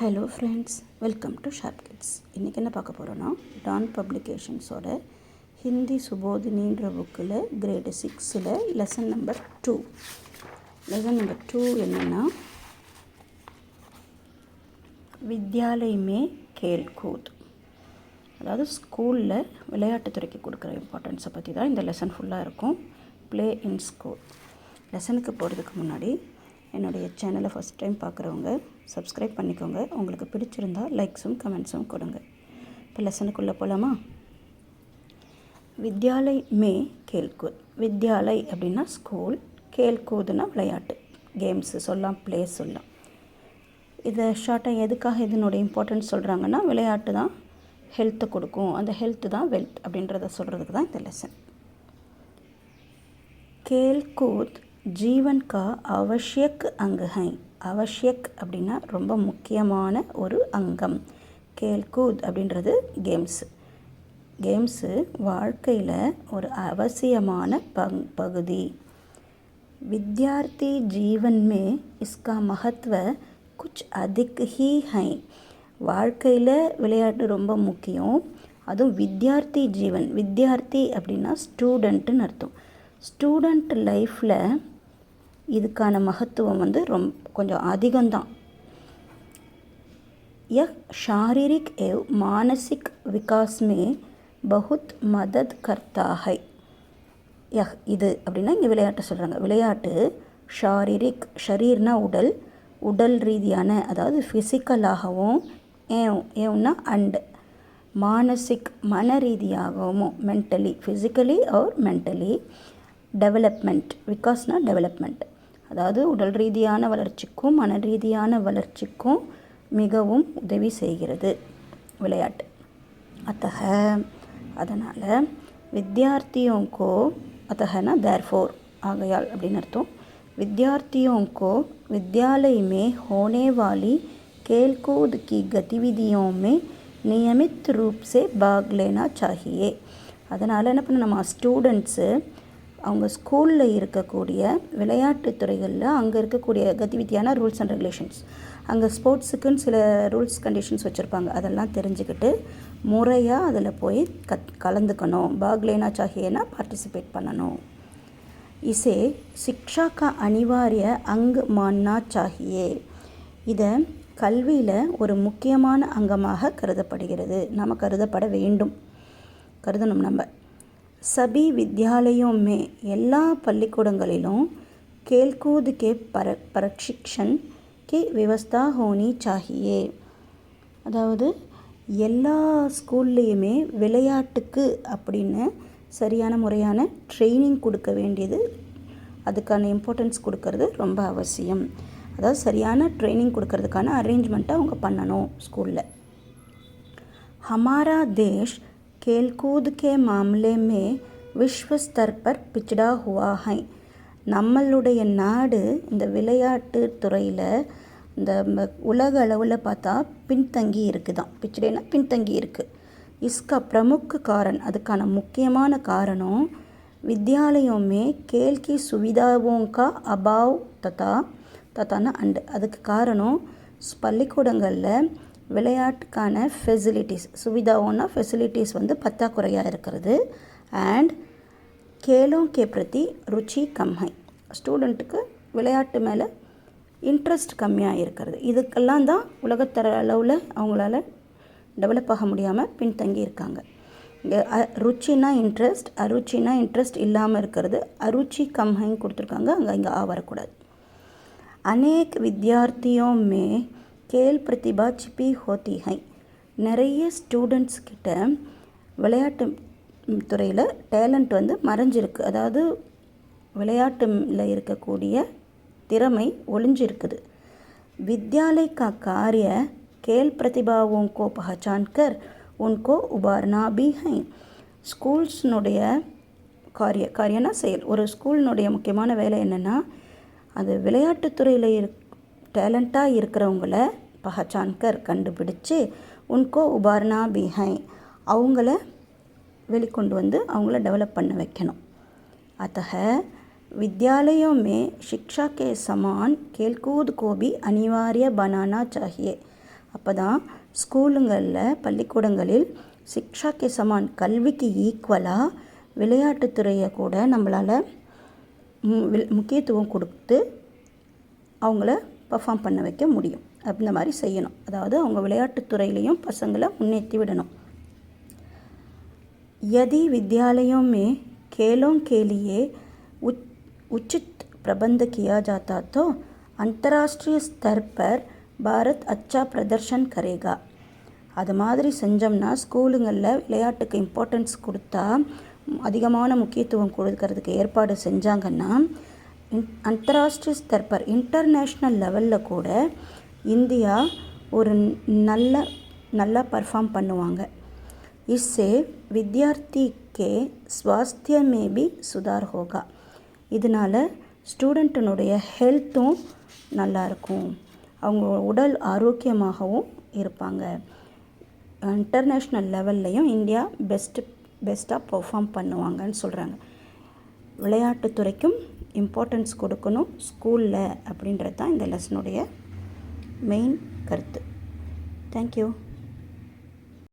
Hello friends, welcome to sharp kids. இன்றைக்கி என்ன பார்க்க போகிறோன்னா, டான் பப்ளிகேஷன்ஸோட ஹிந்தி சுபோதினின்ற புக்கில் grade 6 lesson number 2. Lesson number 2 என்னென்னா, வித்யாலய் மே கேல் கூத். அதாவது ஸ்கூலில் விளையாட்டுத்துறைக்கு கொடுக்குற இம்பார்ட்டன்ஸை பற்றி தான் இந்த லெசன் ஃபுல்லாக இருக்கும். ப்ளே இன் ஸ்கூல். லெசனுக்கு போகிறதுக்கு முன்னாடி என்னுடைய சேனலை ஃபஸ்ட் டைம் பார்க்குறவங்க சப்ஸ்கிரைப் பண்ணிக்கோங்க. உங்களுக்கு பிடிச்சிருந்தால் லைக்ஸும் கமெண்ட்ஸும் கொடுங்க. இப்போ லெசனுக்குள்ளே போகலாமா? வித்யாலய் மே கேல்கூத். வித்யாலய் அப்படின்னா ஸ்கூல், கேல்கூதுன்னா விளையாட்டு, கேம்ஸு சொல்லலாம், ப்ளே சொல்லலாம். இதை ஷார்ட்டாக எதுக்காக இதனோட இம்பார்ட்டன்ஸ் சொல்கிறாங்கன்னா, விளையாட்டு தான் ஹெல்த்தை கொடுக்கும், அந்த ஹெல்த்து தான் வெல்த் அப்படின்றத சொல்கிறதுக்கு தான் இந்த லெசன். கேல்கூத் ஜீவன் கா அவசியக் அங்கு ஹை. அவசியக் அப்படின்னா ரொம்ப முக்கியமான ஒரு அங்கம். கேல்கூத் அப்படின்றது கேம்ஸு வாழ்க்கையில் ஒரு அவசியமான பகுதி. வித்யார்த்தி ஜீவன் மே இஸ்கா மகத்துவ குச் அதிக் ஹி ஹை. வாழ்க்கையில் விளையாட்டு ரொம்ப முக்கியம். அதுவும் வித்யார்த்தி ஜீவன். வித்யார்த்தி அப்படின்னா ஸ்டூடெண்ட்டுன்னு அர்த்தம். ஸ்டூடெண்ட் லைஃப்பில் இதுக்கான மகத்துவம் வந்து கொஞ்சம் அதிகம்தான். यह शारीरिक एवं मानसिक विकास में बहुत मदद करता है. இது அப்படின்னா இங்கே விளையாட்டு சொல்கிறாங்க. விளையாட்டு ஷரீர்னா உடல் ரீதியான, அதாவது ஃபிசிக்கலாகவும், ஏன்னா அண்ட் மானசிக் மன ரீதியாகவும், mentally, physically or mentally. Development, விகாஸ்னா டெவலப்மெண்ட், அதாவது உடல் ரீதியான வளர்ச்சிக்கும் மன ரீதியான வளர்ச்சிக்கும் மிகவும் உதவி செய்கிறது விளையாட்டு. அதனால் வித்யார்த்தியோங்கோ, அத்தகனா தேர்ஃபோர், ஆகையால் அப்படின்னு அர்த்தம். विद्यार्थियों विद्यालय में होने वाली खेलकूद की गतिविधियों में नियमित रूप से भाग लेना चाहिए. அதனால் என்ன பண்ண, நம்ம ஸ்டூடெண்ட்ஸு அவங்க ஸ்கூலில் இருக்கக்கூடிய விளையாட்டு துறைகளில் அங்கே இருக்கக்கூடிய கதிவிதியான ரூல்ஸ் அண்ட் ரெகுலேஷன்ஸ், அங்கே ஸ்போர்ட்ஸுக்குன்னு சில ரூல்ஸ் கண்டிஷன்ஸ் வச்சுருப்பாங்க, அதெல்லாம் தெரிஞ்சுக்கிட்டு முறையாக அதில் போய் கலந்துக்கணும். பாக் லேனா சாஹியேனா பார்ட்டிசிபேட் பண்ணணும். இசே சிக்ஷா கா அனிவாரிய அங் மான்னா சாஹியே. இதை கல்வியில் ஒரு முக்கியமான அங்கமாக கருதப்படுகிறது, நம்ம கருதணும் நம்ம. சபி வித்யாலயோं में, எல்லா பள்ளிக்கூடங்களிலும் கேல்கூத் கே பிரஷிக்ஷன் கி விவஸ்தா ஹோனி சாஹியே. அதாவது எல்லா ஸ்கூல்லையுமே விளையாட்டுக்கு அப்படின்னு சரியான முறையான ட்ரைனிங் கொடுக்க வேண்டியது, அதுக்கான இம்பார்ட்டன்ஸ் கொடுக்கறது ரொம்ப அவசியம். அதாவது சரியான ட்ரைனிங் கொடுக்கறதுக்கான அரேஞ்ச்மெண்ட்டை அவங்க பண்ணணும் ஸ்கூலில். हमारा देश खेलकूद के मामले में विश्व स्तर पर पिछड़ा हुआ है. நம்மளுடைய நாடு இந்த விளையாட்டு துறையில் இந்த உலக அளவில் பார்த்தா பின்தங்கி இருக்குதான். பின்தங்கி இருக்குது. इसका प्रमुख कारण, அதுக்கான முக்கியமான காரணம் विद्यालयों में खेल की सुविधाओं का अभाव தத்தான அண்டு. அதுக்கு காரணம் பள்ளிக்கூடங்களில் விளையாட்டுக்கான ஃபெசிலிட்டிஸ், சுவிதாவோன்னா ஃபெசிலிட்டிஸ் வந்து பற்றாக்குறையாக இருக்கிறது. அண்ட் கேலோं के प्रति ருச்சி கம்மை. ஸ்டூடெண்ட்டுக்கு விளையாட்டு மேலே இன்ட்ரெஸ்ட் கம்மியாக இருக்கிறது. இதுக்கெல்லாம் தான் உலகத்தர அளவில் அவங்களால டெவலப் ஆக முடியாமல் பின்தங்கி இருக்காங்க. இங்கே ருச்சினா இன்ட்ரெஸ்ட், அருச்சினா இன்ட்ரெஸ்ட் இல்லாமல் இருக்கிறது. அருச்சி கம்மைன்னு கொடுத்துருக்காங்க, இங்கே வரக்கூடாது. अनेक विद्यार्थियों में खेल प्रतिभा छिपी होती है. நிறைய ஸ்டூடெண்ட்ஸ் கிட்ட விளையாட்டு துறையில் டேலண்ட் வந்து மறைஞ்சிருக்கு. அதாவது விளையாட்டில் இருக்கக்கூடிய திறமை ஒளிஞ்சிருக்குது. विद्यालय का कार्य खेल प्रतिभाओं को पहचान कर उनको उबारना भी है. ஸ்கூல்ஸ்னுடைய காரியனா செயல். ஒரு ஸ்கூலினுடைய முக்கியமான வேலை என்னென்னா, அது விளையாட்டுத்துறையில் டேலண்ட்டாக இருக்கிறவங்கள பஹச்சான்கர் கண்டுபிடிச்சு, உன்கோ உபார்னா பிஹை, அவங்கள வெளிக்கொண்டு வந்து அவங்கள டெவலப் பண்ண வைக்கணும். அத்தக विद्यालयों में शिक्षा के समान खेलकूद को भी अनिवार्य बनाना चाहिए. அப்போ தான் ஸ்கூலுங்களில் பள்ளிக்கூடங்களில் சிக்ஷா கே சமான் கல்விக்கு ஈக்குவலாக விளையாட்டுத்துறையை கூட நம்மளால் முக்கியத்துவம் கொடுத்து அவங்கள பர்ஃபார்ம் பண்ண வைக்க முடியும். அந்த மாதிரி செய்யணும். அதாவது அவங்க விளையாட்டுத்துறையிலையும் பசங்களை முன்னேற்றி விடணும். यदि विद्यालयों में खेलों के लिए उचित प्रबंध किया जाता तो अंतर्राष्ट्रीय स्तर पर भारत अच्छा प्रदर्शन करेगा. அது மாதிரி செஞ்சோம்னா ஸ்கூலுங்களில் விளையாட்டுக்கு இம்பார்ட்டன்ஸ் கொடுத்தா அதிகமான முக்கியத்துவம் கொடுக்கறதுக்கு ஏற்பாடு செஞ்சாங்கன்னா அந்தராஷ்டிரிய ஸ்தர் பர் இன்டர்நேஷ்னல் லெவலில் கூட இந்தியா ஒரு நல்லா பர்ஃபார்ம் பண்ணுவாங்க. इससे विद्यार्थी के स्वास्थ्य में भी सुधार होगा. இதனால் ஸ்டூடெண்ட்டினுடைய ஹெல்த்தும் நல்லாயிருக்கும், அவங்க உடல் ஆரோக்கியமாகவும் இருப்பாங்க. இன்டர்நேஷ்னல் லெவல்லையும் இந்தியா பெஸ்ட்டாக பர்ஃபார்ம் பண்ணுவாங்கன்னு சொல்கிறாங்க. விளையாட்டுத்துறைக்கும் இம்பார்ட்டன்ஸ் கொடுக்கணும் ஸ்கூலில் அப்படின்றது தான் இந்த லெசனுடைய மெயின் கருத்து. தேங்க்யூ.